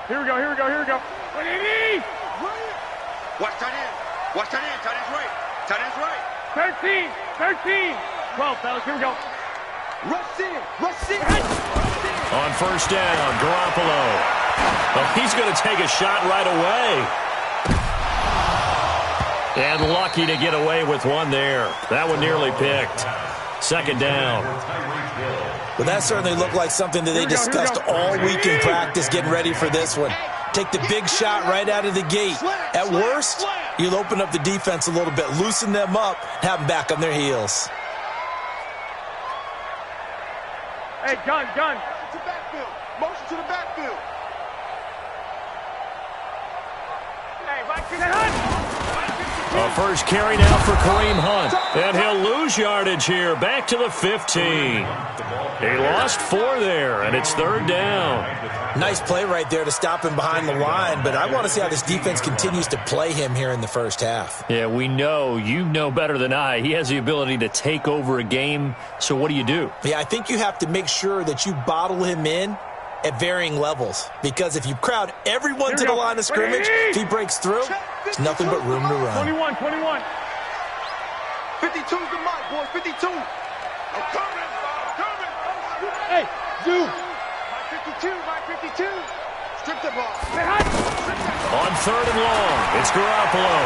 Here we go. What do you need? Watch tight end. Watch tight end. Tight end's right. Tight end's right. 13. 12, fellas. Here we go. Rush in. On first down, Garoppolo. Well, he's going to take a shot right away. And lucky to get away with one there. That one nearly picked. Second down. Well, that certainly looked like something that they discussed all week in practice getting ready for this one. Take the big shot right out of the gate. At worst, you'll open up the defense a little bit, loosen them up, have them back on their heels. Hey, gun. To backfield. Motion to the backfield. Hey, back to the Hunt. A first carry now for Kareem Hunt. And he'll lose yardage here. Back to the 15. He lost 4 there, and it's third down. Nice play right there to stop him behind the line, but I want to see how this defense continues to play him here in the first half. Yeah, we know. You know better than I. He has the ability to take over a game, so what do? Yeah, I think you have to make sure that you bottle him in at varying levels, because if you crowd everyone to the line of scrimmage, if he breaks through, there's nothing but room to run. 21. 52's the mark, boys. 52. I'm coming. Hey, Zoo. My 52. Strip the ball. On third and long, it's Garoppolo.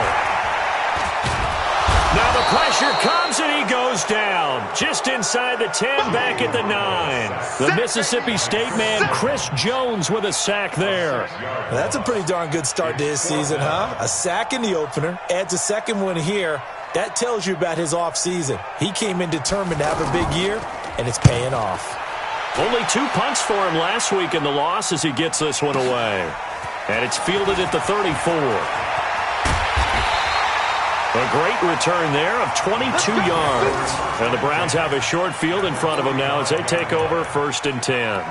Now the pressure comes and he goes down. Just inside the 10, back at the 9. The Mississippi State man, Chris Jones, with a sack there. Well, that's a pretty darn good start to his season, huh? A sack in the opener, adds a second one here. That tells you about his offseason. He came in determined to have a big year, and it's paying off. Only 2 punts for him last week in the loss as he gets this one away. And it's fielded at the 34. A great return there of 22 yards. And the Browns have a short field in front of them now as they take over first and 10.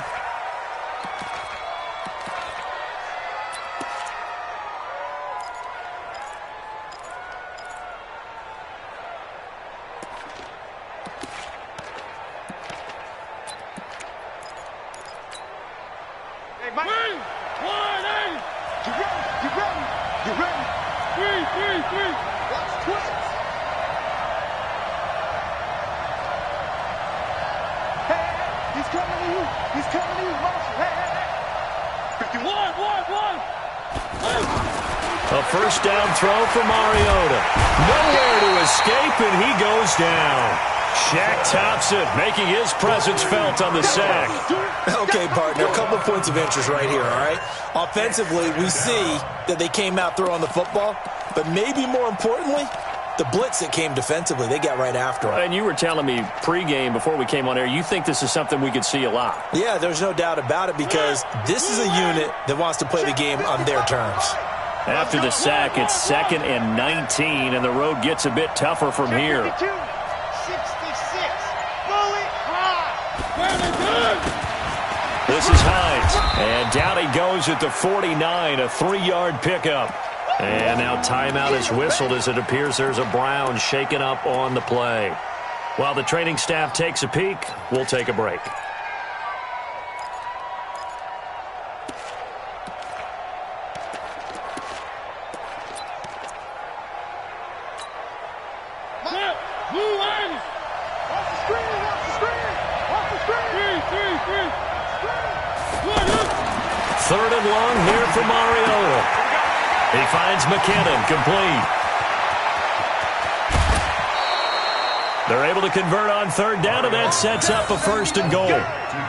You ready? Three. Watch twist. Hey, he's coming to you. Marshall. Hey. 51. A first down throw for Mariota. Nowhere to escape, and he goes down. Shaq Thompson making his presence felt on the sack. Okay, partner, a couple points of interest right here, all right? Offensively, we see that they came out throwing the football, but maybe more importantly, the blitz that came defensively, they got right after it. And you were telling me pregame before we came on air, you think this is something we could see a lot. Yeah, there's no doubt about it, because this is a unit that wants to play the game on their terms. After the sack, it's 2nd and 19, and the road gets a bit tougher from here. 66. Bullet high. This is Hines, and down he goes at the 49, a 3-yard pickup. And now timeout is whistled as it appears there's a Brown shaken up on the play. While the training staff takes a peek, we'll take a break. Third and long here for Mariota. He finds McKinnon, complete. They're able to convert on third down, and that sets up a first and goal.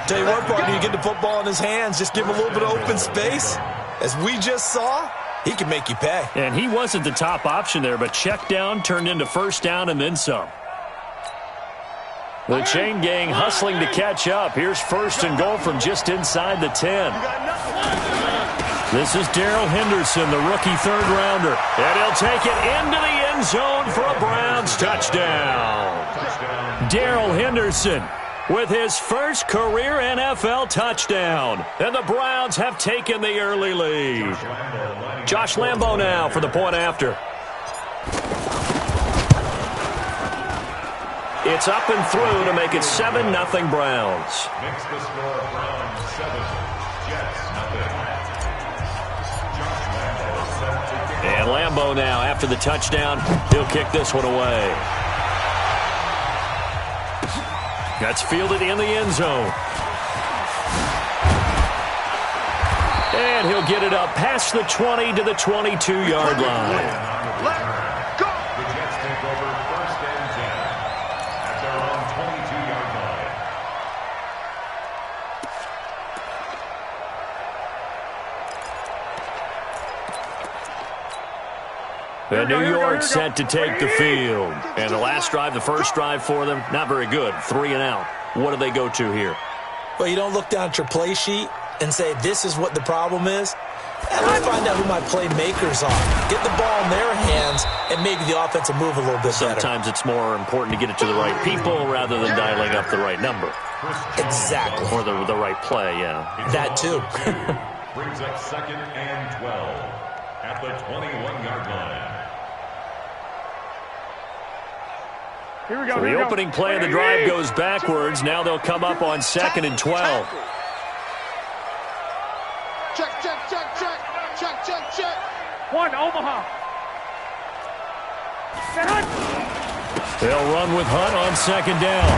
Tell you what, partner, you get the football in his hands, just give him a little bit of open space. As we just saw, he can make you pay. And he wasn't the top option there, but check down turned into first down and then some. The chain gang hustling to catch up. Here's first and goal from just inside the 10. This is Darrell Henderson, the rookie third-rounder. And he'll take it into the end zone for a Browns touchdown. Darrell Henderson with his first career NFL touchdown. And the Browns have taken the early lead. Josh Lambo now for the point after. It's up and through to make it 7-0 Browns. Makes the score Browns 7, Jets 0. And Lambeau now, after the touchdown, he'll kick this one away. That's fielded in the end zone. And he'll get it up past the 20 to the 22-yard line. Left, go! The Jets take over 1st and 10 at their own 22-yard line. And New York set to take the field. And the last drive, the first drive for them, not very good. 3 and out. What do they go to here? Well, you don't look down at your play sheet and say, this is what the problem is. And let's find out who my playmakers are. Get the ball in their hands, and maybe the offense will move a little bit better. Sometimes it's more important to get it to the right people rather than dialing up the right number. Exactly. Or the right play, yeah. That too. Brings up 2nd and 12 at the 21-yard line. Here we go. So the opening play of the drive goes backwards. Now they'll come up on 2nd and 12. Check, check, check, check, check, check, check. 1, Omaha. Hunt. They'll run with Hunt on 2nd down.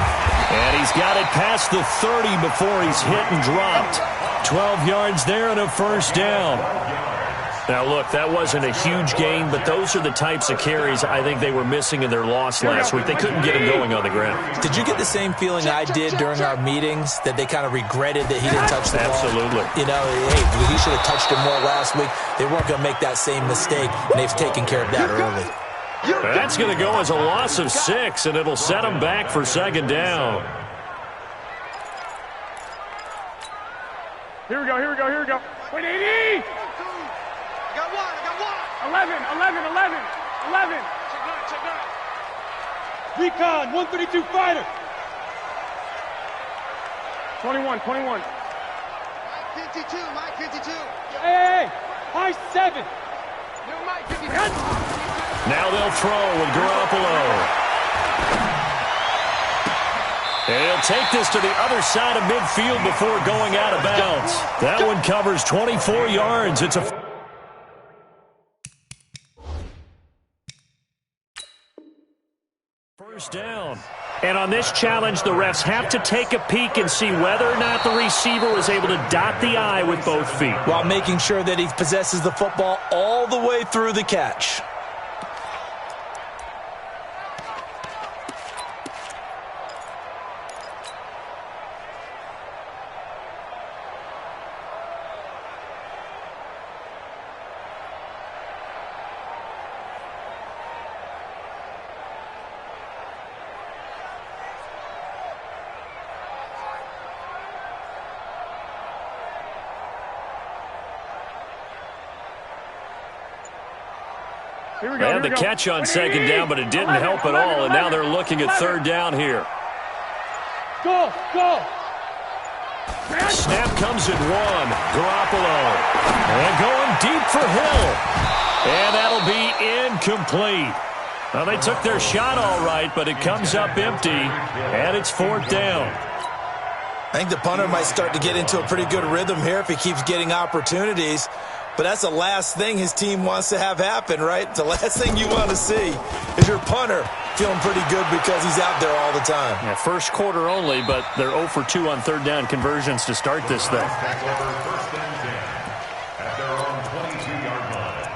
And he's got it past the 30 before he's hit and dropped. 12 yards there and a first down. Now, look, that wasn't a huge gain, but those are the types of carries I think they were missing in their loss last week. They couldn't get him going on the ground. Did you get the same feeling I did during our meetings, that they kind of regretted that he didn't touch the ball? Absolutely. You know, hey, he should have touched him more last week. They weren't going to make that same mistake, and they've taken care of that early. That's going to go as a loss of 6, and it'll set them back for 2nd down. Here we go. 180. I got 1. 11. Recon, 132 fighter. 21. Mike 52. Hey, high 7. New Mike 52. Now they'll throw with Garoppolo. And he'll take this to the other side of midfield before going out of bounds. That one covers 24 yards. It's a first down. And on this challenge, the refs have to take a peek and see whether or not the receiver was able to dot the I with both feet, while making sure that he possesses the football all the way through the catch. They had the catch on 2nd down, but it didn't help at all, and now they're looking at 3rd down here. Go. Snap comes at 1. Garoppolo. And going deep for Hill. And that'll be incomplete. Well, they took their shot all right, but it comes up empty, and it's 4th down. I think the punter might start to get into a pretty good rhythm here if he keeps getting opportunities. But that's the last thing his team wants to have happen, right? The last thing you want to see is your punter feeling pretty good because he's out there all the time. Yeah, first quarter only, but they're 0 for 2 on 3rd down conversions to start this thing. Take over 1st and 10 at their own 22-yard line.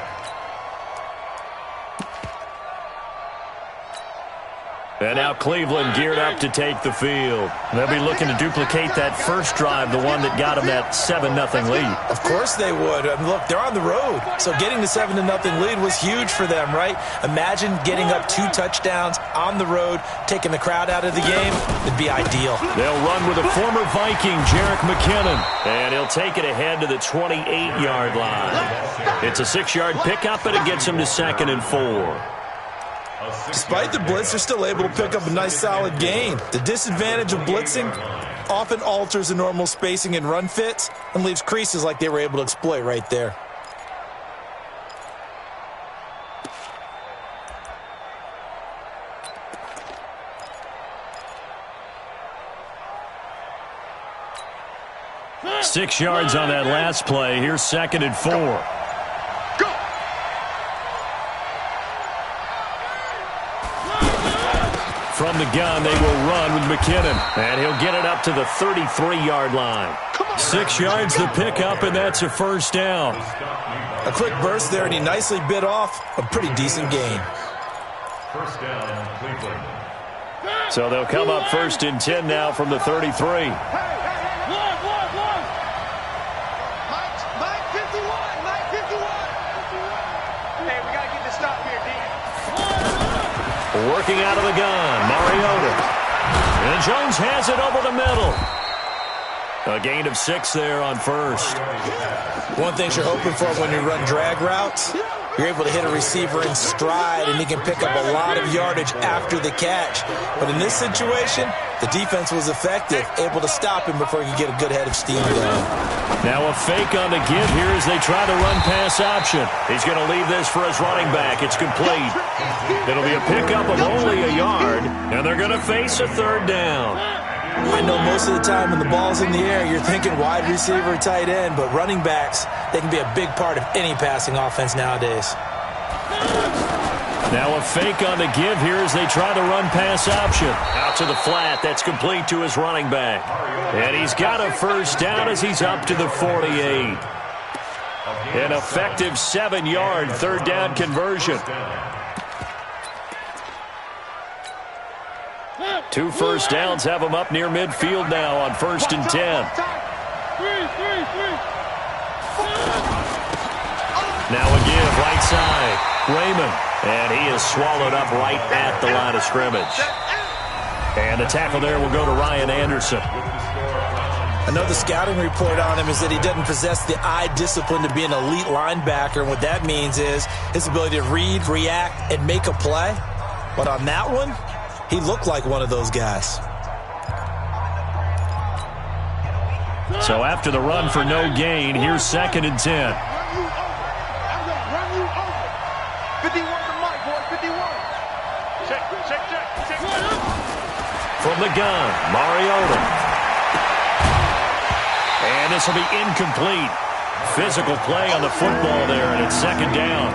And now Cleveland geared up to take the field. They'll be looking to duplicate that first drive, the one that got them that 7-0 lead. Of course they would. I mean, look, they're on the road. So getting the 7-0 lead was huge for them, right? Imagine getting up 2 touchdowns on the road, taking the crowd out of the game. It'd be ideal. They'll run with a former Viking, Jerick McKinnon. And he'll take it ahead to the 28-yard line. It's a 6-yard pickup, and it gets him to 2nd and 4. Despite the blitz, they're still able to pick up a nice solid gain. The disadvantage of blitzing often alters the normal spacing and run fits and leaves creases like they were able to exploit right there. Huh. 6 yards on that last play. Here's 2nd and 4. From the gun, they will run with McKinnon. And he'll get it up to the 33-yard line. 6 yards to pick up, and that's a first down. A quick burst there, and he nicely bit off a pretty decent gain. First down, Cleveland. So they'll come up 1st and 10 now from the 33. Working out of the gun, Mariota. And Jones has it over the middle. A gain of 6 there on first. One thing you're hoping for when you run drag routes, you're able to hit a receiver in stride, and he can pick up a lot of yardage after the catch. But in this situation, the defense was effective, able to stop him before he could get a good head of steam going. Now a fake on the give here as they try the run-pass option. He's going to leave this for his running back. It's complete. It'll be a pickup of only a yard, and they're going to face a 3rd down. I know most of the time when the ball's in the air, you're thinking wide receiver, tight end, but running backs, they can be a big part of any passing offense nowadays. Now a fake on the give here as they try the run-pass option. Out to the flat. That's complete to his running back. And he's got a first down as he's up to the 48. An effective 7-yard 3rd down conversion. 2 first downs have him up near midfield now on 1st and 10. Now a give right side. Raymond. And he is swallowed up right at the line of scrimmage. And the tackle there will go to Ryan Anderson. I know the scouting report on him is that he doesn't possess the eye discipline to be an elite linebacker. And what that means is his ability to read, react, and make a play. But on that one, he looked like one of those guys. So after the run for no gain, here's 2nd and 10. 51 to Mike, boy, 51. Check. From the gun, Mariota. And this will be incomplete. Physical play on the football there, and it's 2nd down.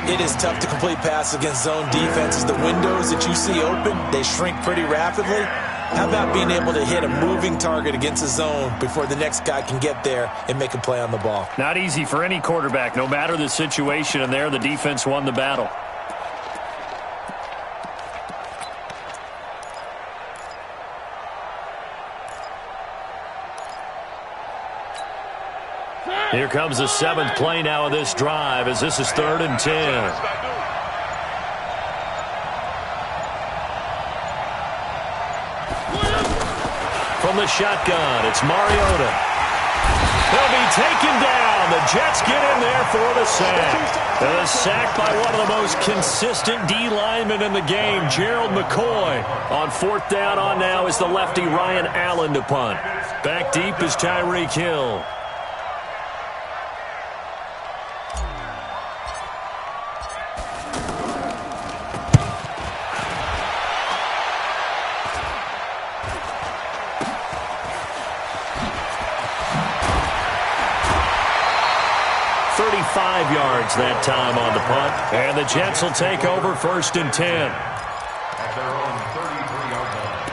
It is tough to complete passes against zone defenses. The windows that you see open, they shrink pretty rapidly. How about being able to hit a moving target against a zone before the next guy can get there and make a play on the ball? Not easy for any quarterback, no matter the situation, and there the defense won the battle. Here comes the 7th play now of this drive as this is 3rd and 10. From the shotgun, it's Mariota. He'll be taken down. The Jets get in there for the sack. The sack by one of the most consistent D linemen in the game, Gerald McCoy. On 4th down on now is the lefty Ryan Allen to punt. Back deep is Tyreek Hill. Yards that time on the punt. And the Jets will take over 1st and 10. At their own 33-yard line.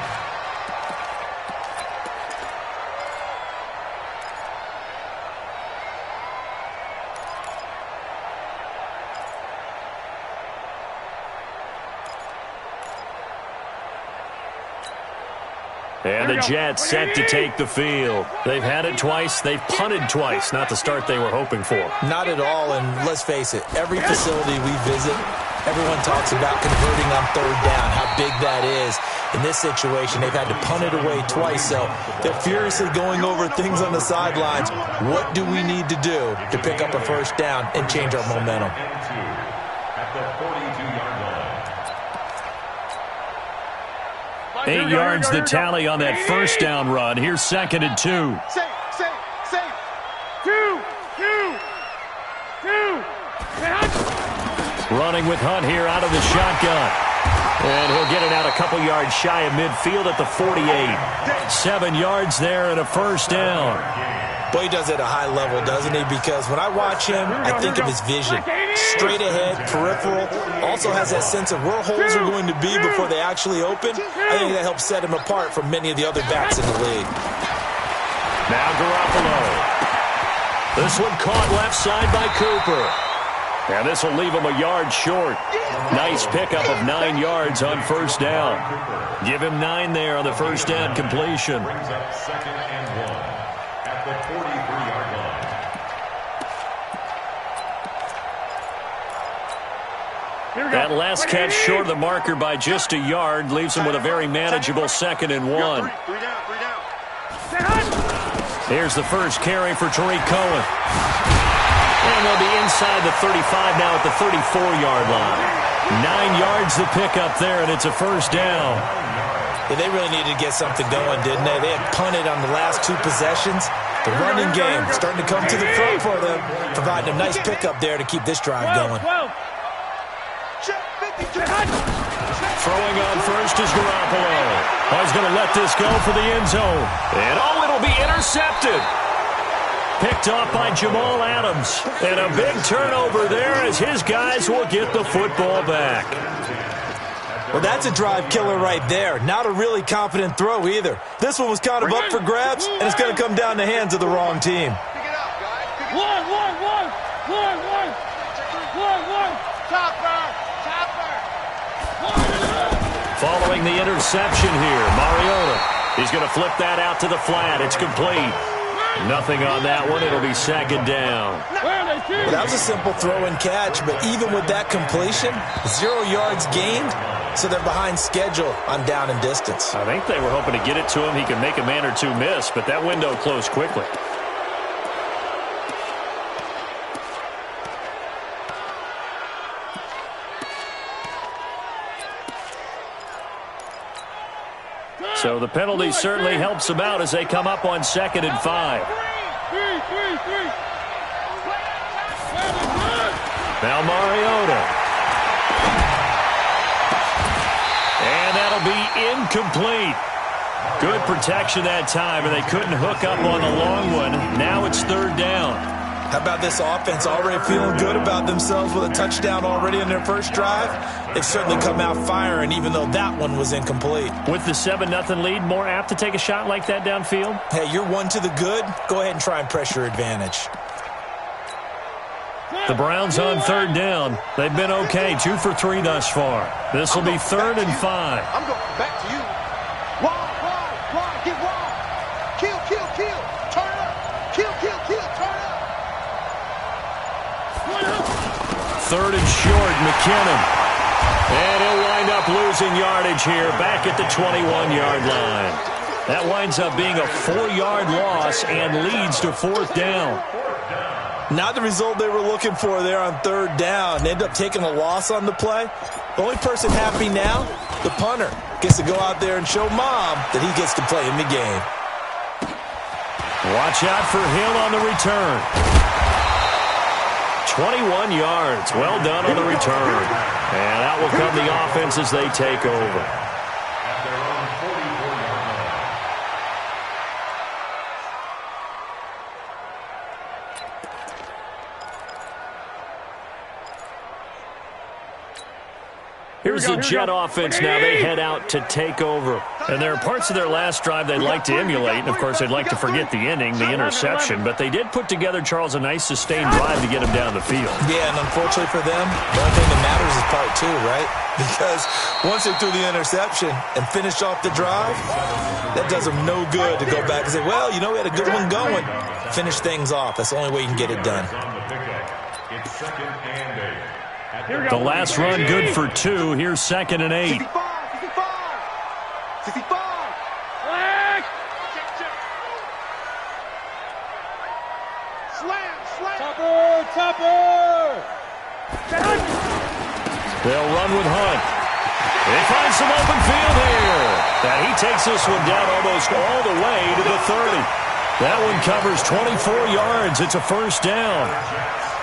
And the Jets set to take the field. They've had it twice. They've punted twice. Not the start they were hoping for. Not at all, and let's face it, every facility we visit, everyone talks about converting on 3rd down, how big that is. In this situation, they've had to punt it away twice, so they're furiously going over things on the sidelines. What do we need to do to pick up a 1st down and change our momentum? At the 42-yard line. 8 yards the tally on that 1st down run. Here's 2nd and 2. Safe. 2. Running with Hunt here out of the shotgun. And he'll get it out a couple yards shy of midfield at the 48. 7 yards there and a 1st down. Boy, he does it at a high level, doesn't he? Because when I watch him, I think of his vision. Straight ahead, peripheral. Also has that sense of where holes are going to be before they actually open. I think that helps set him apart from many of the other backs in the league. Now Garoppolo. This one caught left side by Cooper. And this will leave him a yard short. Nice pickup of 9 yards on first down. Give him 9 there on the first down completion. Brings up 2nd and 1 at the 43-yard line. That last catch short of the marker by just a yard leaves him with a very manageable 2nd and 1. Three down. Here's the first carry for Tariq Cohen. And they'll be inside the 35 now at the 34-yard line. 9 yards to pick up there, and it's a first down. Yeah, they really needed to get something going, didn't they? They had punted on the last 2 possessions. The running game starting to come to the front for them, providing a nice pickup there to keep this drive going. Throwing on first is Garoppolo. He's going to let this go for the end zone. And it'll be intercepted. Picked off by Jamal Adams. And a big turnover there as his guys will get the football back. Well, that's a drive killer right there. Not a really confident throw either. This one was kind of up for grabs, and it's going to come down the hands of the wrong team. One. Following the interception here, Mariota. He's going to flip that out to the flat. It's complete. Nothing on that one. It'll be 2nd down. Well, that was a simple throw and catch, but even with that completion, 0 yards gained, so they're behind schedule on down and distance. I think they were hoping to get it to him. He could make a man or 2 miss, but that window closed quickly. So the penalty certainly helps them out as they come up on 2nd and 5. Now Mariota. And that'll be incomplete. Good protection that time, and they couldn't hook up on the long one. Now it's 3rd down. How about this offense already feeling good about themselves with a touchdown already in their first drive? They've certainly come out firing, even though that one was incomplete. With the 7-0 lead, more apt to take a shot like that downfield? Hey, you're 1 to the good. Go ahead and try and press your advantage. The Browns on 3rd down. They've been okay, 2 for 3 thus far. This will be 3rd and 5. I'm going back to you. Wide, get wide. Kill. Turn up. Kill, turn up. 3rd and short, McKinnon. And he'll wind up losing yardage here back at the 21-yard line. That winds up being a 4-yard loss and leads to 4th down. Not the result they were looking for there on 3rd down. They end up taking a loss on the play. The only person happy now, the punter, gets to go out there and show Mom that he gets to play in the game. Watch out for Hill on the return. 21 yards. Well done on the return. And that will come the offense as they take over. At their own 44-yard line. Here's the Jet offense now. They head out to take over. And there are parts of their last drive they'd like to emulate. And, of course, they'd like to forget the ending, the interception. But they did put together, Charles, a nice sustained drive to get him down the field. Yeah, and unfortunately for them, the only thing that matters is part 2, right? Because once they threw the interception and finished off the drive, that does them no good to go back and say, well, you know, we had a good one going. Finish things off. That's the only way you can get it done. It's 2nd and 8. The last run good for 2. Here's 2nd and 8. 65. Topper! They'll run with Hunt. They find some open field here. Now he takes this one down almost all the way to the 30. That one covers 24 yards. It's a first down.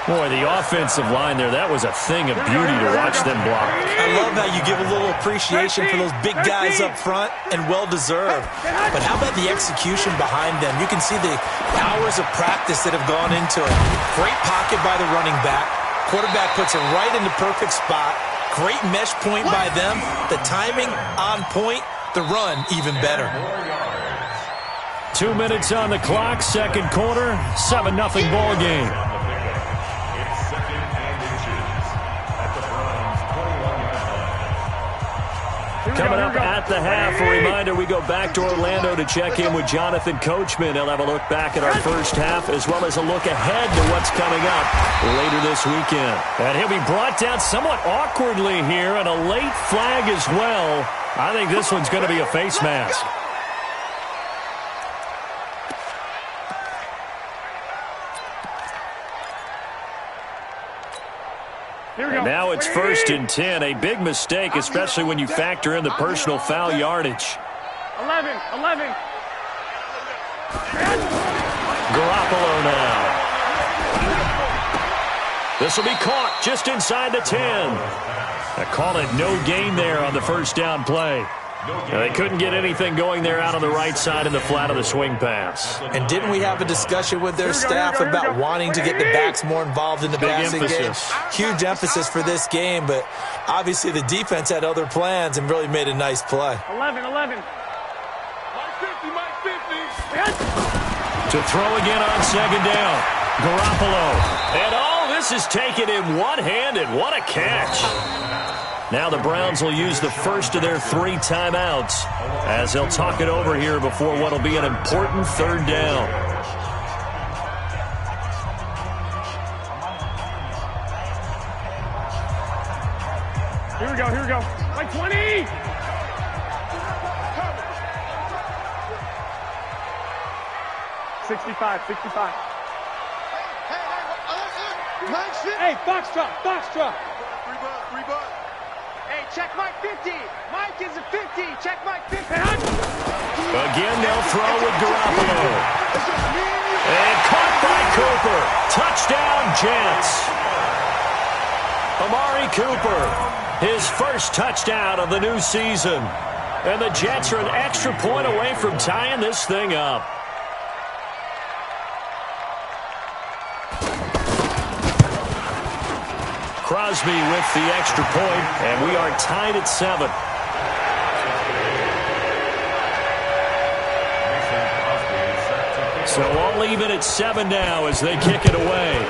Boy, the offensive line there, that was a thing of beauty to watch them block. I love how you give a little appreciation for those big guys up front, and well-deserved. But how about the execution behind them? You can see the hours of practice that have gone into it. Great pocket by the running back. Quarterback puts it right in the perfect spot. Great mesh point by them. The timing on point. The run even better. 2 minutes on the clock, second quarter, 7-0 ball game. Coming up at the half, a reminder, we go back to Orlando to check in with Jonathan Coachman. He'll have a look back at our first half as well as a look ahead to what's coming up later this weekend. And he'll be brought down somewhat awkwardly here, and a late flag as well. I think this one's going to be a face mask. And now it's 1st and 10. A big mistake, especially when you factor in the personal foul yardage. 11. Garoppolo now. This will be caught just inside the 10. I call it no gain there on the first down play. They couldn't get anything going there out on the right side in the flat of the swing pass. And didn't we have a discussion with their staff about wanting to get the backs more involved in the passing game? Huge emphasis for this game, but obviously the defense had other plans and really made a nice play. 11. To throw again on second down. Garoppolo. And all this is taken in one hand, and what a catch. Now the Browns will use the first of their 3 timeouts as they'll talk it over here before what will be an important third down. Here we go. Like 20. $65. Hey, box truck. 3 bucks. Hey, check Mike 50. Mike is a 50. Check Mike 50. Again, they'll throw with Garoppolo. And caught by Cooper. Touchdown, Jets. Amari Cooper, his first touchdown of the new season. And the Jets are an extra point away from tying this thing up. Crosby with the extra point, and we are tied at 7. So all even at 7 now as they kick it away.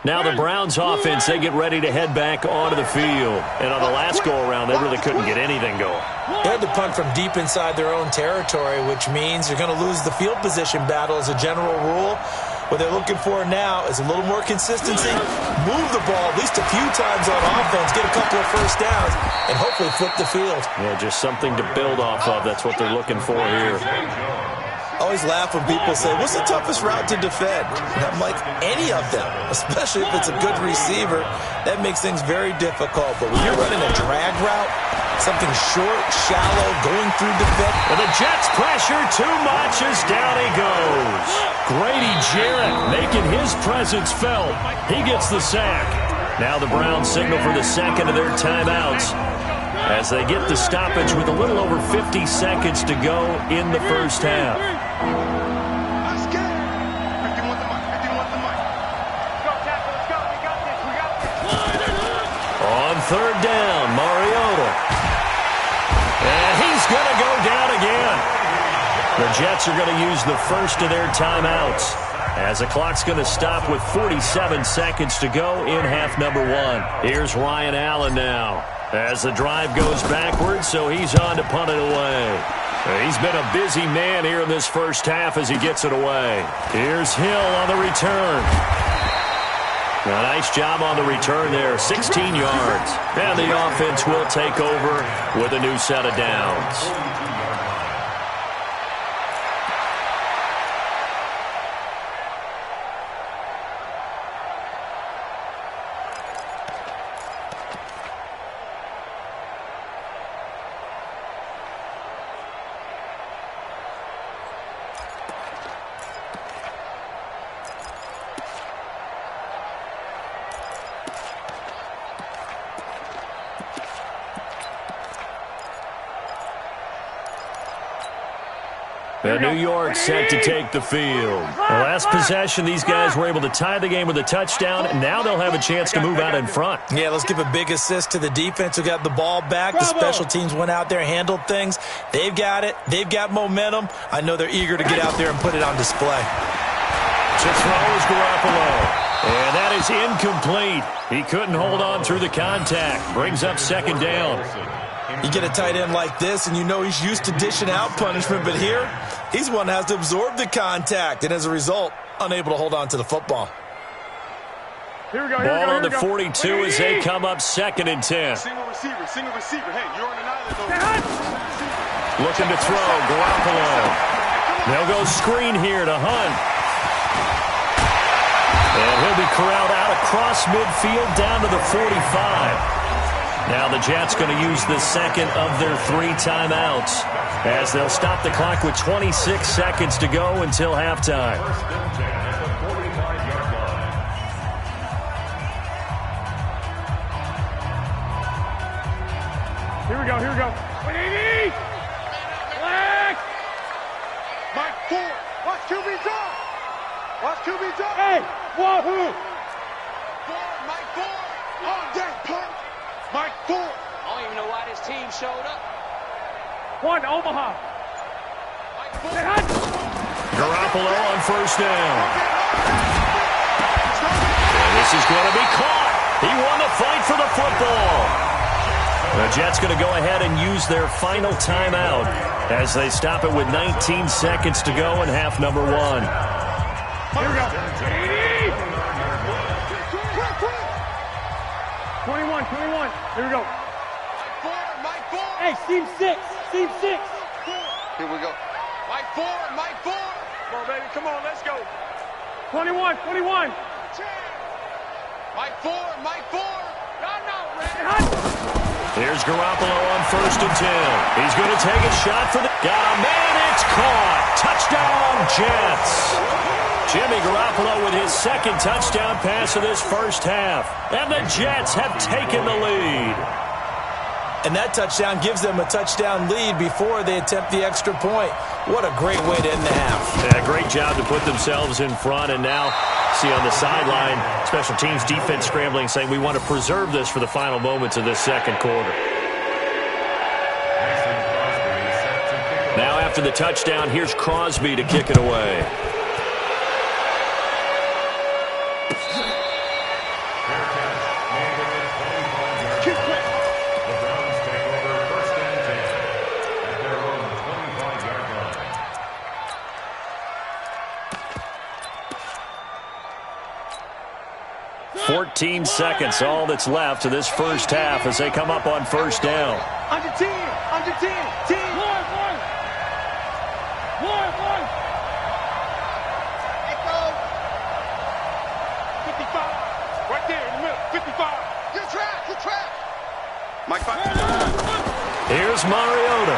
Now the Browns offense, they get ready to head back onto the field. And on the last go-around, they really couldn't get anything going. They had to punt from deep inside their own territory, which means you're going to lose the field position battle as a general rule. What they're looking for now is a little more consistency, move the ball at least a few times on offense, get a couple of first downs, and hopefully flip the field. Yeah, just something to build off of. That's what they're looking for here. I always laugh when people say, what's the toughest route to defend? And I'm like, any of them, especially if it's a good receiver. That makes things very difficult. But when you're running a drag route, something short, shallow, going through defense. And the Jets pressure too much as down he goes. Grady Jarrett making his presence felt. He gets the sack. Now the Browns signal for the second of their timeouts as they get the stoppage with a little over 50 seconds to go in the first half. Let's get it. 51 to Mike. Let's go, Tackle. Let's go. We got this. On third down, Mariota. And he's going to go down again. The Jets are going to use the first of their timeouts as the clock's going to stop with 47 seconds to go in half number 1. Here's Ryan Allen now as the drive goes backwards, so he's on to punt it away. He's been a busy man here in this first half as he gets it away. Here's Hill on the return. A nice job on the return there, 16 yards. And the offense will take over with a new set of downs. And New York set to take the field. The last possession, these guys were able to tie the game with a touchdown. Now they'll have a chance to move out in front. Yeah, let's give a big assist to the defense who got the ball back. The special teams went out there, handled things. They've got it. They've got momentum. I know they're eager to get out there and put it on display. To throw is Garoppolo. And that is incomplete. He couldn't hold on through the contact. Brings up second down. You get a tight end like this, and you know he's used to dishing out punishment, but here, he's one that has to absorb the contact, and as a result, unable to hold on to the football. Here we go, Ball on the 42 as they come up 2nd and 10. Single receiver. Hey, you're on an island over. Looking to throw, Garoppolo. They'll go screen here to Hunt. And he'll be corralled out across midfield down to the 45. Now the Jets going to use the second of their 3 timeouts as they'll stop the clock with 26 seconds to go until halftime. Here we go. 180. Black. Mike Ford. Watch QB drop. Hey, wahoo. Mike Ford. On deck, punt. Mike Ford. I don't even know why this team showed up. 1 Omaha. Mike Ford. Garoppolo on first down. And this is going to be caught. He won the fight for the football. The Jets going to go ahead and use their final timeout as they stop it with 19 seconds to go in half number 1. Here we go. 21. Here we go. Mike Ford. Hey, seam 6. Here we go. Mike Ford. Come on, baby. Come on, let's go. 21. Mike Ford. Y'all know, Red. Here's Garoppolo on first and 10. He's going to take a shot for the... Got a man, it's caught. Touchdown, Jets. Jimmy Garoppolo with his second touchdown pass of this first half. And the Jets have taken the lead. And that touchdown gives them a touchdown lead before they attempt the extra point. What a great way to end the half. Yeah, great job to put themselves in front. And now, see on the sideline, special teams defense scrambling, saying we want to preserve this for the final moments of this second quarter. Now after the touchdown, here's Crosby to kick it away. The Browns take over 1st and 10 at their own 25-yard line. 14 seconds, all that's left of this first half as they come up on first down. Under 10. 10. One. Echo. 55. Right there in the middle. 55. Good track. Mike 5. Here's Mariota.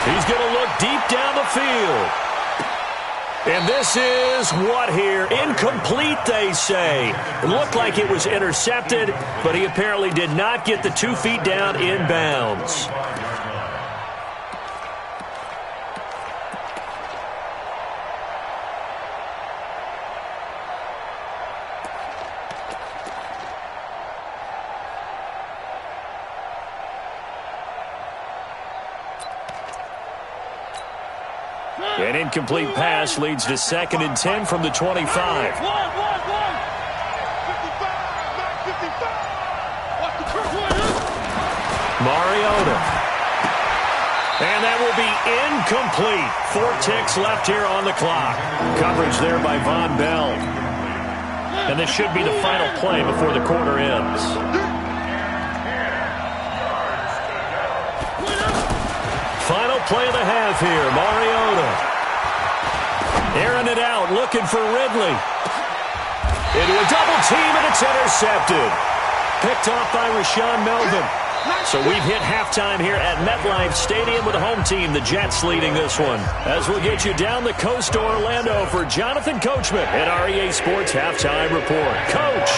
He's going to look deep down the field. And this is what here? Incomplete, they say. It looked like it was intercepted, but he apparently did not get the 2 feet down in bounds. An incomplete pass leads to 2nd and 10 from the 25. Mariota. And that will be incomplete. 4 ticks left here on the clock. Coverage there by Von Bell. And this should be the final play before the quarter ends. Final play of the half here. Mariota. Airing it out, looking for Ridley. Into a double team, and it's intercepted. Picked off by Rashawn Melvin. So we've hit halftime here at MetLife Stadium with the home team, the Jets, leading this one. As we'll get you down the coast to Orlando for Jonathan Coachman at REA Sports Halftime Report. Coach.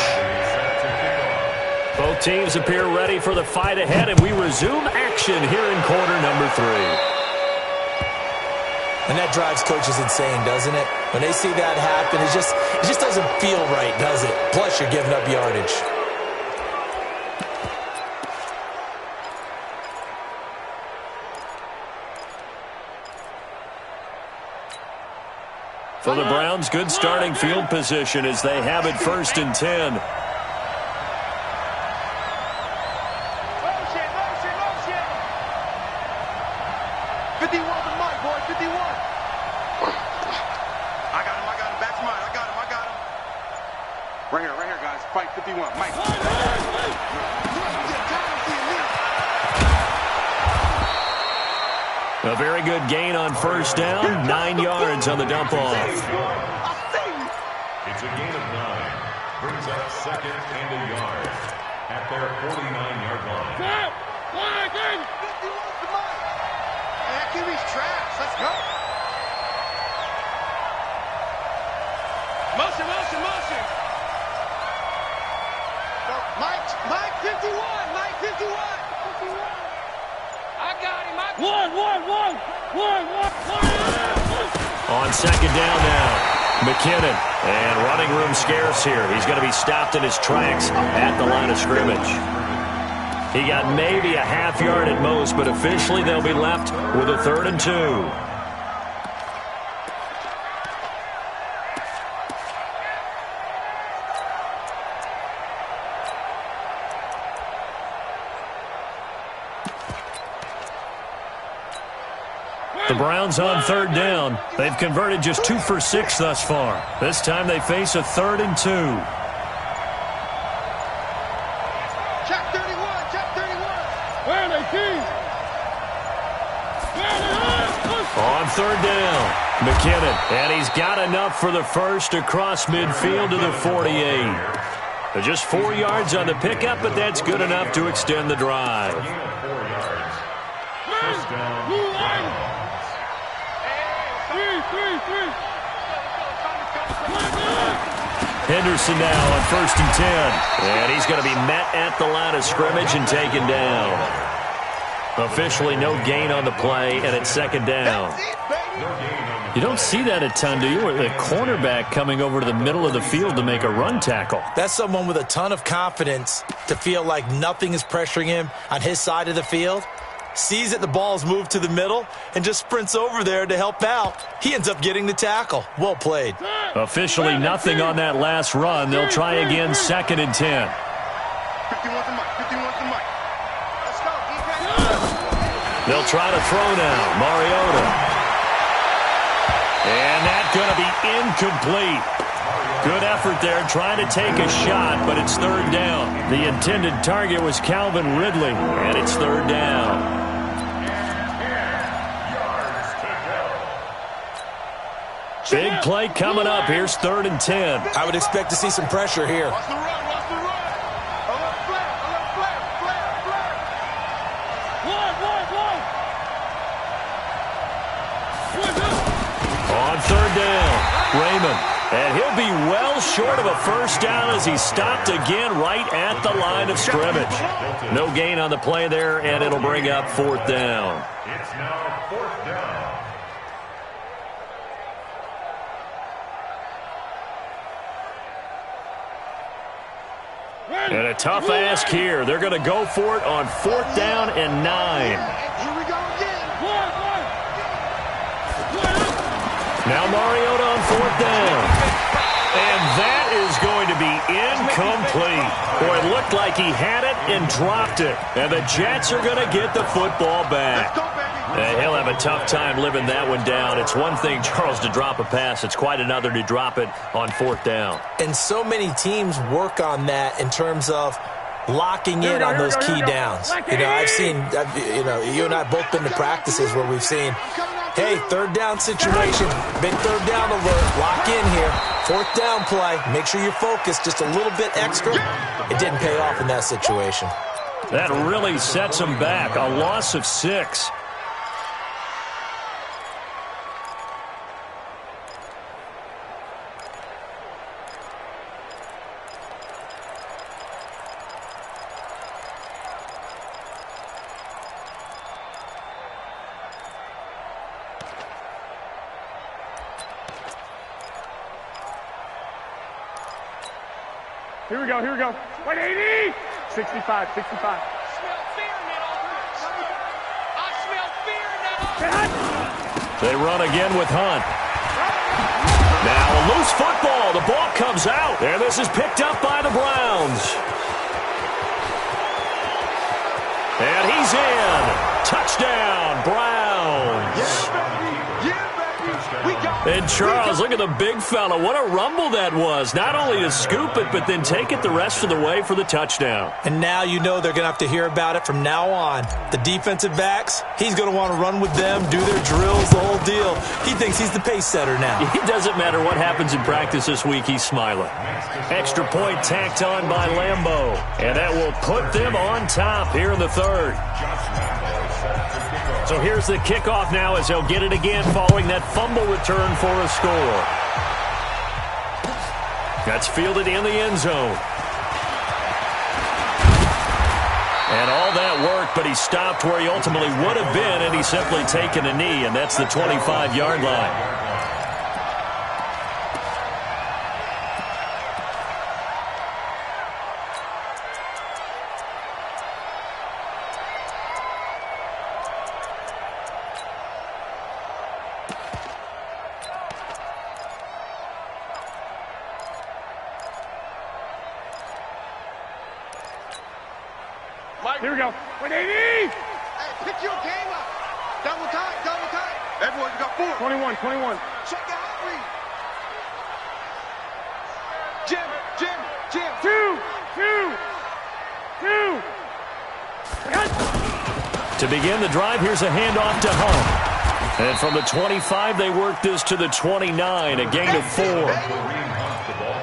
Both teams appear ready for the fight ahead, and we resume action here in quarter number 3. And that drives coaches insane, doesn't it? When they see that happen, it just doesn't feel right, does it? Plus, you're giving up yardage. For the Browns, good starting field position as they have it 1st and 10. Motion, motion, motion. 51 to Mike, boy, 51. I got him, back to mine. I got him. Right here, guys. Fight 51, Mike. A very good gain on 1st down, 9 yards on the dump-off. It's a gain of 9. Brings up 2nd and a yard at their 49-yard line. 51 to Mike. And that QB's trash. Let's go. Motion. So, Mike 51. Mike 51. I got him. On 2nd down now, McKinnon. And running room scarce here. He's going to be stopped in his tracks at the line of scrimmage. He got maybe a half yard at most, but officially they'll be left with a 3rd and 2. The Browns on 3rd down. They've converted just 2 for 6 thus far. This time they face a 3rd and 2. Check 31. Where are they, team? On 3rd down, McKinnon. And he's got enough for the first across midfield to the 48. Just 4 yards on the pickup, but that's good enough to extend the drive. 4 yards. First down. Henderson now on 1st and 10. And he's going to be met at the line of scrimmage and taken down. Officially no gain on the play, and it's 2nd down. You don't see that a ton, do you? The cornerback coming over to the middle of the field to make a run tackle. That's someone with a ton of confidence to feel like nothing is pressuring him on his side of the field. Sees that the ball's moved to the middle and just sprints over there to help out. He ends up getting the tackle. Well played. Officially nothing on that last run. They'll try again 2nd and 10. 51 to Mike. Let's go, defense. They'll try to throw now. Mariota. And that's going to be incomplete. Good effort there trying to take a shot, but it's 3rd down. The intended target was Calvin Ridley, and it's 3rd down. Big play coming up. Here's 3rd and 10. I would expect to see some pressure here. Watch the run. A little flare. On 3rd down, Raymond. And he'll be well short of a first down as he's stopped again right at the line of scrimmage. No gain on the play there, and it'll bring up 4th down. It's now 4th down. And a tough ask here. They're going to go for it on 4th down and 9. Here we go again. Now Mariota on 4th down. And that is going to be incomplete. Boy, it looked like he had it and dropped it. And the Jets are going to get the football back. He'll have a tough time living that one down. It's one thing, Charles, to drop a pass. It's quite another to drop it on 4th down. And so many teams work on that in terms of locking in on those key downs. I've seen, you and I both been to practices where we've seen, hey, 3rd down situation, big 3rd down alert, lock in here. 4th down play, make sure you're focused just a little bit extra. It didn't pay off in that situation. That really sets them back. A loss of 6. Here we go, here we go. 180! 65, 65. I smell fear in that offense. I smell fear in that offense. They run again with Hunt. Now a loose football. The ball comes out. And this is picked up by the Browns. And he's in. Touchdown, Browns. And Charles, look at the big fella. What a rumble that was. Not only to scoop it, but then take it the rest of the way for the touchdown. And now you know they're going to have to hear about it from now on. The defensive backs, he's going to want to run with them, do their drills, the whole deal. He thinks he's the pace setter now. It doesn't matter what happens in practice this week, he's smiling. Extra point tacked on by Lambeau. And that will put them on top here in the third. So here's the kickoff now as they'll get it again following that fumble return for a score. That's fielded in the end zone. And all that work, but he stopped where he ultimately would have been, and he's simply taken a knee, and that's the 25-yard line. Here we go. 180! Hey, pick your game up. Double time, double time. Everyone, you got 4. 21, 21. Check out read. Jim. 2. To begin the drive, here's a handoff to Hunt. And from the 25, they work this to the 29, a gain of 4.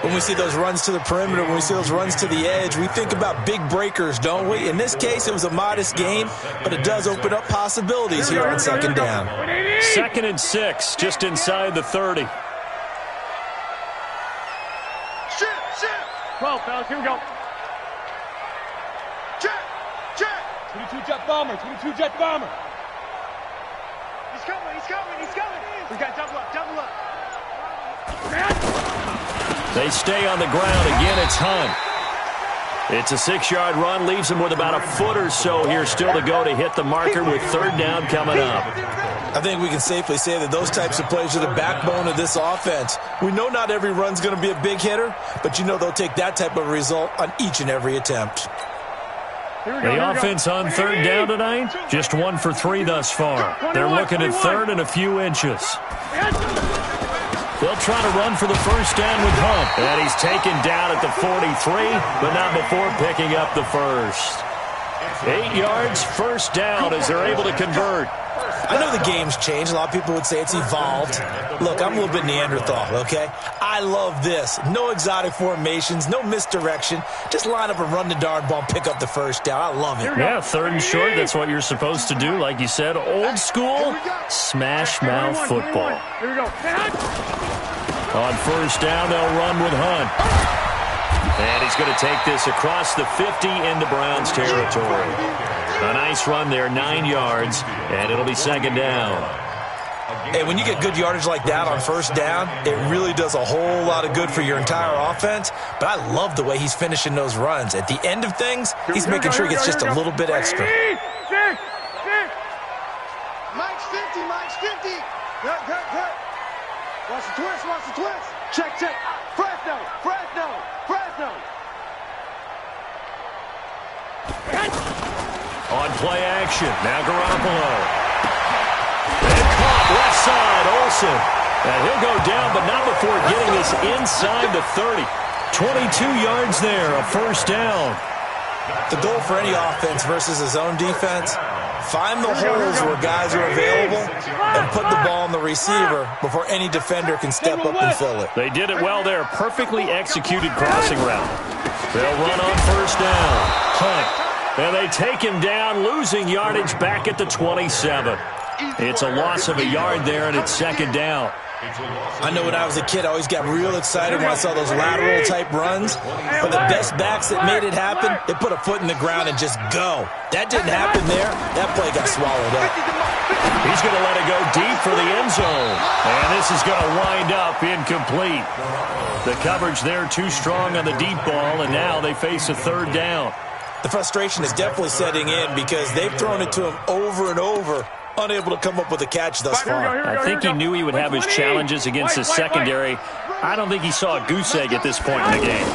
When we see those runs to the perimeter, when we see those runs to the edge, we think about big breakers, don't we? In this case, it was a modest gain, but it does open up possibilities here on second down. 2nd and 6, just inside the 30. Shift. 12, fellas, here we go. Check. 22 jet bomber, 22 jet bomber. He's coming. We got double up. They stay on the ground. Again, it's Hunt. It's a 6-yard run. Leaves him with about a foot or so here still to go to hit the marker with third down coming up. I think we can safely say that those types of plays are the backbone of this offense. We know not every run's going to be a big hitter, but you know they'll take that type of result on each and every attempt. The offense on third down tonight, just 1 for 3 thus far. They're looking at third and a few inches. They'll try to run for the first down with Hunt. And he's taken down at the 43, but not before picking up the first. 8 yards, first down as they're able to convert. I know the game's changed. A lot of people would say it's evolved. Look, I'm a little bit Neanderthal, okay? I love this. No exotic formations, no misdirection. Just line up and run the darn ball and pick up the first down. I love it. Yeah, 3rd and short, that's what you're supposed to do. Like you said, old school, smash mouth football. Here we go. On first down, they'll run with Hunt. And he's going to take this across the 50 into Browns territory. A nice run there, 9 yards, and it'll be second down. Hey, when you get good yardage like that on first down, it really does a whole lot of good for your entire offense. But I love the way he's finishing those runs. At the end of things, he's making sure he gets just a little bit extra. Mike's 50. Good. Watch the twist. Check. Fresno. On play action, now Garoppolo. And caught left side, Olsen. And he'll go down, but not before getting this inside the 30. 22 yards there, a first down. The goal for any offense versus his own defense, find the holes where guys are available and put the ball on the receiver before any defender can step up and fill it. They did it well there. Perfectly executed crossing route. They'll run on first down. Hunt. And they take him down, losing yardage back at the 27. It's a loss of a yard there, and it's second down. I know when I was a kid, I always got real excited when I saw those lateral-type runs. But the best backs that made it happen, they put a foot in the ground and just go. That didn't happen there. That play got swallowed up. He's going to let it go deep for the end zone. And this is going to wind up incomplete. The coverage there too strong on the deep ball, and now they face a third down. The frustration is definitely setting in because they've thrown it to him over and over, unable to come up with a catch thus far. I think he knew he would have his challenges against his secondary. I don't think he saw a goose egg at this point in the game.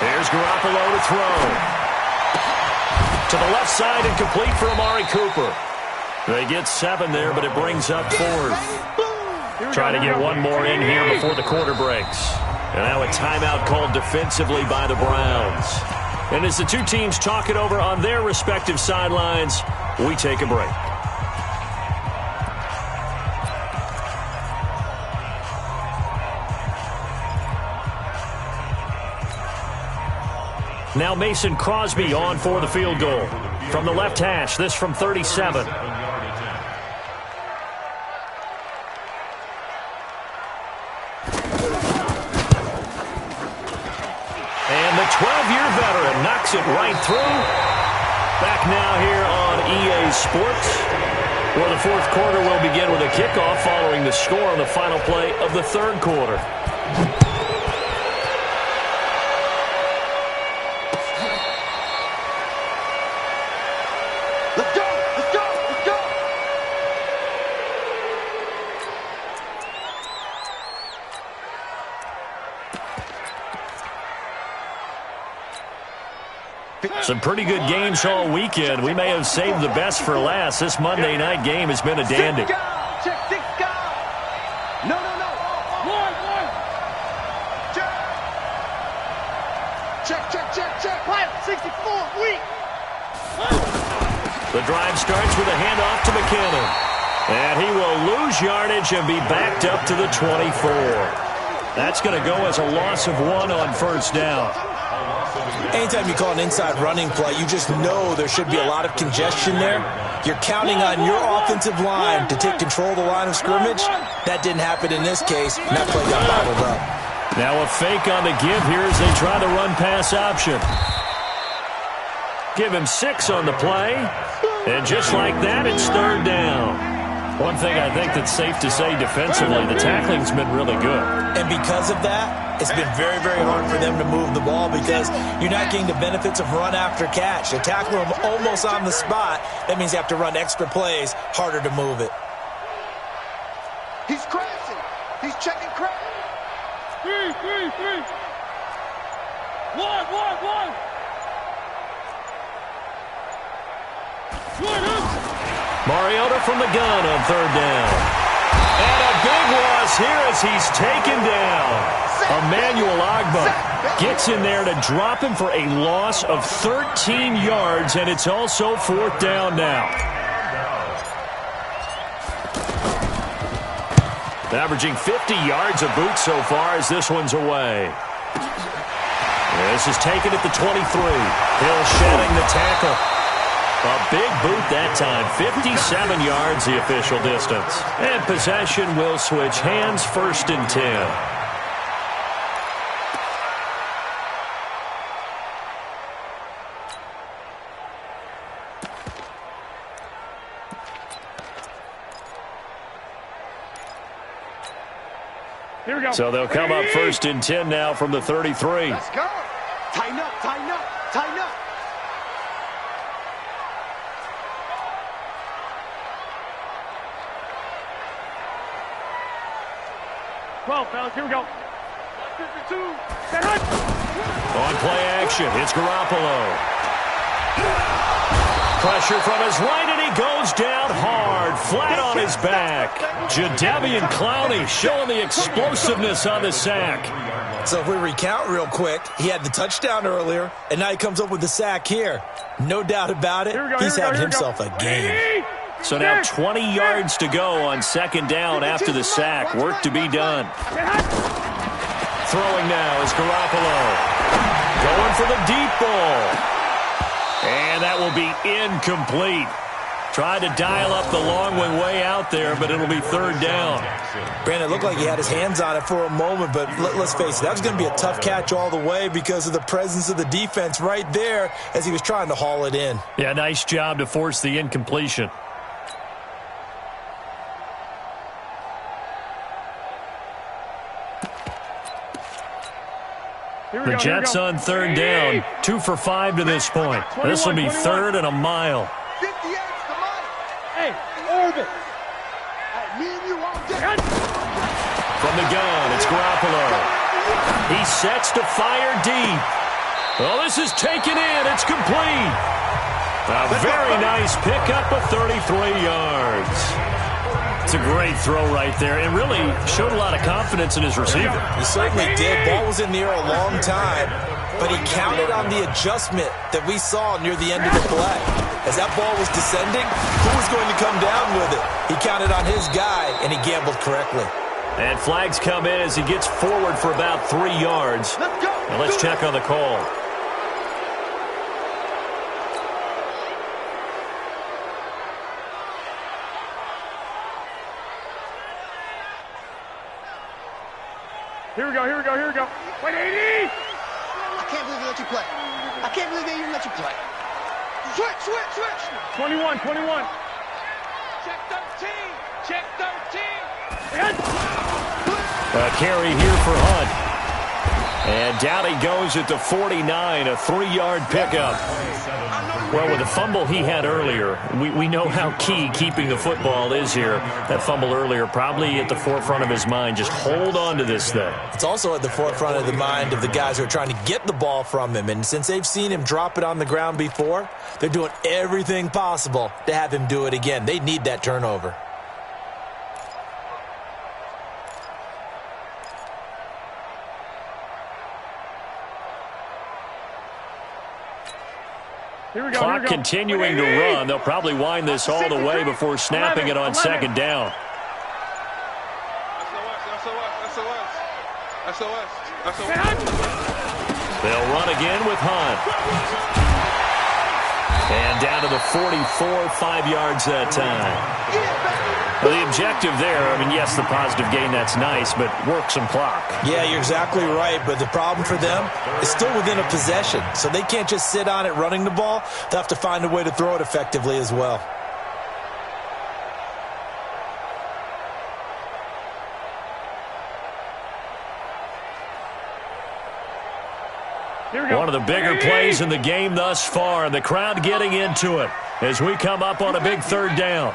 There's Garoppolo to throw. To the left side and complete for Amari Cooper. They get 7 there, but it brings up 4th. Try to get one more in here before the quarter breaks. And now a timeout called defensively by the Browns. And as the two teams talk it over on their respective sidelines, we take a break. Now Mason Crosby on for the field goal. From the left hash, this from 37. And the 12-year veteran knocks it right through. Back now here on EA Sports, where the fourth quarter will begin with a kickoff following the score on the final play of the third quarter. Let's go! Let's go! Let's go! Some pretty good games all weekend. We may have saved the best for last. This Monday night game has been a dandy. Check 6 guys. No. One. Check. Pilot 64, weak. The drive starts with a handoff to McKinnon. And he will lose yardage and be backed up to the 24. That's going to go as a loss of 1 on first down. Anytime you call an inside running play, you just know there should be a lot of congestion there. You're counting on your offensive line to take control of the line of scrimmage. That didn't happen in this case, and that play got bottled up. Now a fake on the give here as they try the run-pass option. Give him 6 on the play, and just like that, it's third down. One thing I think that's safe to say defensively, the tackling's been really good. And because of that, it's been very, very hard for them to move the ball because you're not getting the benefits of run after catch. They tackle him almost on the spot. That means you have to run extra plays, harder to move it. He's crashing. He's checking crash. 3. 1. Mariota from the gun on third down. And a big loss here as he's taken down. Emmanuel Ogbah gets in there to drop him for a loss of 13 yards, and it's also fourth down now. Averaging 50 yards a boot so far as this one's away. This is taken at the 23. Hill shedding the tackle. A big boot that time, 57 yards the official distance. And possession will switch hands, 1st and 10. Here we go. So they'll come up 1st and 10 now from the 33. Let's go. Tighten up. 12, fellas, here we go. 52. On play action, it's Garoppolo. Pressure from his right, and he goes down hard, flat on his back. Jadeveon Clowney showing the explosiveness on the sack. So if we recount real quick, he had the touchdown earlier, and now he comes up with the sack here. No doubt about it, he's having himself a game. So now 20 yards to go on second down after the sack. Work to be done. Throwing now is Garoppolo. Going for the deep ball. And that will be incomplete. Tried to dial up the long one way out there, but it'll be third down. Brandon, it looked like he had his hands on it for a moment, but let's face it, that was going to be a tough catch all the way because of the presence of the defense right there as he was trying to haul it in. Yeah, nice job to force the incompletion. The Jets on third down, 2 for 5 to this point. This will be third and a mile. 58's the money. Hey, orbit. Me and you all day. From the gun, it's Garoppolo. He sets to fire deep. Well, this is taken in. It's complete. A very nice pickup of 33 yards. It's a great throw right there, and really showed a lot of confidence in his receiver. He certainly did. Ball was in the air a long time, but he counted on the adjustment that we saw near the end of the play. As that ball was descending, who was going to come down with it? He counted on his guy, and he gambled correctly. And flags come in as he gets forward for about 3 yards. Now let's check on the call. Here we go. Wait, 80! I can't believe they let you play. I can't believe they even let you play. Switch. 21. Check 13. Check 13. A carry here for Hunt. And down he goes at the 49, a 3-yard pickup. Well, with the fumble he had earlier, we know how key keeping the football is here. That fumble earlier probably at the forefront of his mind. Just hold on to this thing. It's also at the forefront of the mind of the guys who are trying to get the ball from him. And since they've seen him drop it on the ground before, they're doing everything possible to have him do it again. They need that turnover. Clock continuing to run. They'll probably wind this all the way before snapping it on second down. They'll run again with Hunt. And down to the 44, 5 yards that time. Well, the objective there, I mean, yes, the positive gain, that's nice, but work some clock. Yeah, you're exactly right, but the problem for them is still within a possession, so they can't just sit on it running the ball. They'll have to find a way to throw it effectively as well. One of the bigger plays in the game thus far, and the crowd getting into it as we come up on a big third down.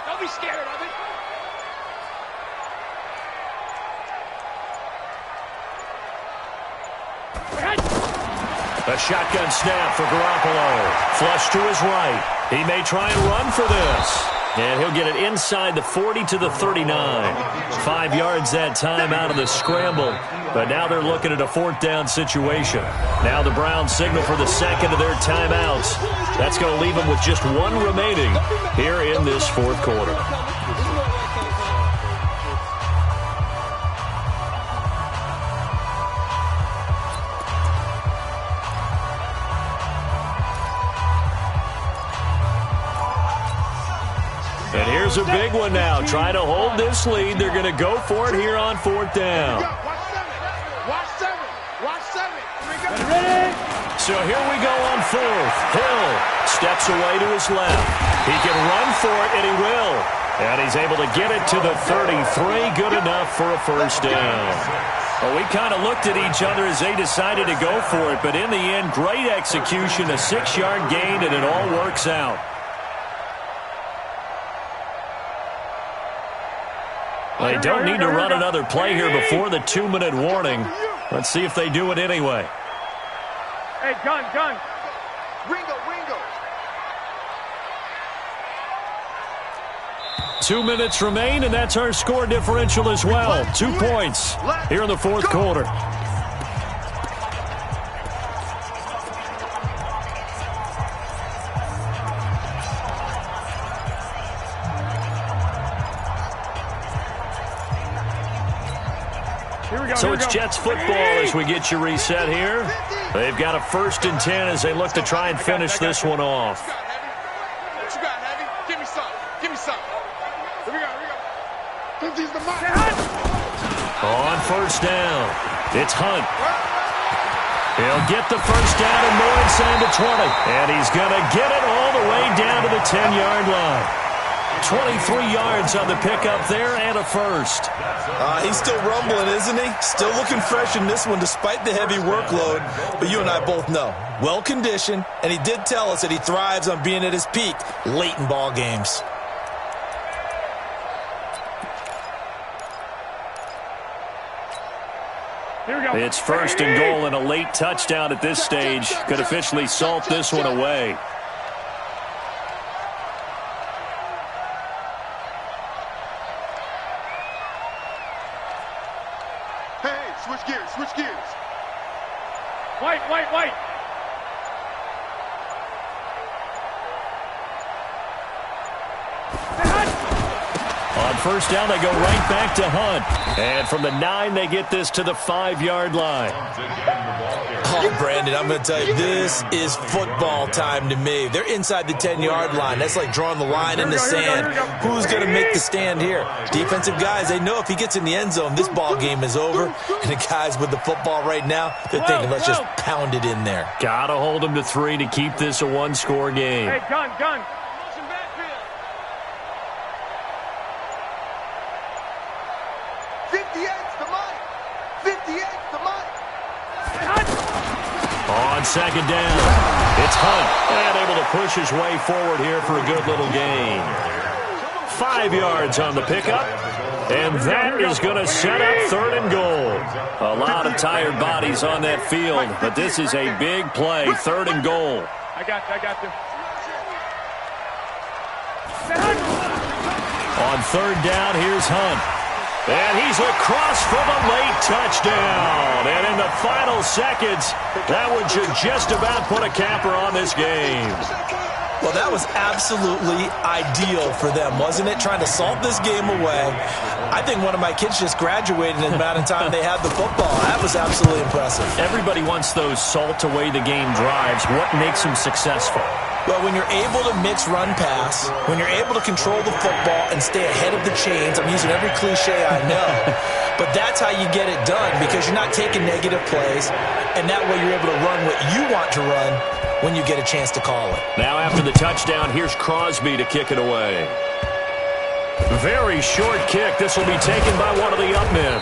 Don't be scared of it. A shotgun snap for Garoppolo. Flush to his right. He may try and run for this. And he'll get it inside the 40 to the 39. 5 yards that time out of the scramble. But now they're looking at a fourth down situation. Now the Browns signal for the second of their timeouts. That's going to leave them with just one remaining here in this fourth quarter. And here's a big one now. Trying to hold this lead. They're going to go for it here on fourth down. Watch seven. So here we go on fourth. Hill steps away to his left. He can run for it, and he will. And he's able to get it to the 33. Good enough for a first down. Well, we kind of looked at each other as they decided to go for it. But in the end, great execution, a 6-yard gain, and it all works out. They don't need to run another play here before the 2-minute warning. Let's see if they do it anyway. Hey, gun. Ringo. 2 minutes remain, and that's our score differential as well. 2 points here in the fourth quarter. So it's Jets football as we get you reset here. They've got a 1st and 10 as they look to try and finish this one off. What you got, Heavy? Give me some. Give me some. Here we go. 50's the mark. On first down, it's Hunt. He'll get the first down and more inside the 20. And he's going to get it all the way down to the 10-yard line. 23 yards on the pickup there and a first. He's still rumbling, isn't he? Still looking fresh in this one despite the heavy workload. But you and I both know, well-conditioned, and he did tell us that he thrives on being at his peak late in ball games. It's first and goal and a late touchdown at this stage. Could officially salt this one away. Hey, switch gears. White. On first down, they go right back to Hunt. And from the 9, they get this to the 5-yard line. Oh, Brandon, I'm going to tell you, this is football time to me. They're inside the 10-yard line. That's like drawing the line in the sand. Who's going to make the stand here? Defensive guys, they know if he gets in the end zone, this ball game is over. And the guys with the football right now, they're thinking, let's just pound it in there. Got to hold them to 3 to keep this a one-score game. Hey, gun. Motion backfield. 58's the mic. 58's the mic. On second down, it's Hunt. And able to push his way forward here for a good little gain. 5 yards on the pickup. And that is going to set up third and goal. A lot of tired bodies on that field, but this is a big play, third and goal. I got you. On third down, here's Hunt. And he's across for the late touchdown. And in the final seconds, that one should just about put a capper on this game. Well, that was absolutely ideal for them, wasn't it? Trying to salt this game away. I think one of my kids just graduated in the amount of time they had the football. That was absolutely impressive. Everybody wants those salt-away-the-game drives. What makes them successful? Well, when you're able to mix run-pass, when you're able to control the football and stay ahead of the chains, I'm using every cliche I know, but that's how you get it done because you're not taking negative plays, and that way you're able to run what you want to run when you get a chance to call it. Now after the touchdown, here's Crosby to kick it away. Very short kick. This will be taken by one of the up men.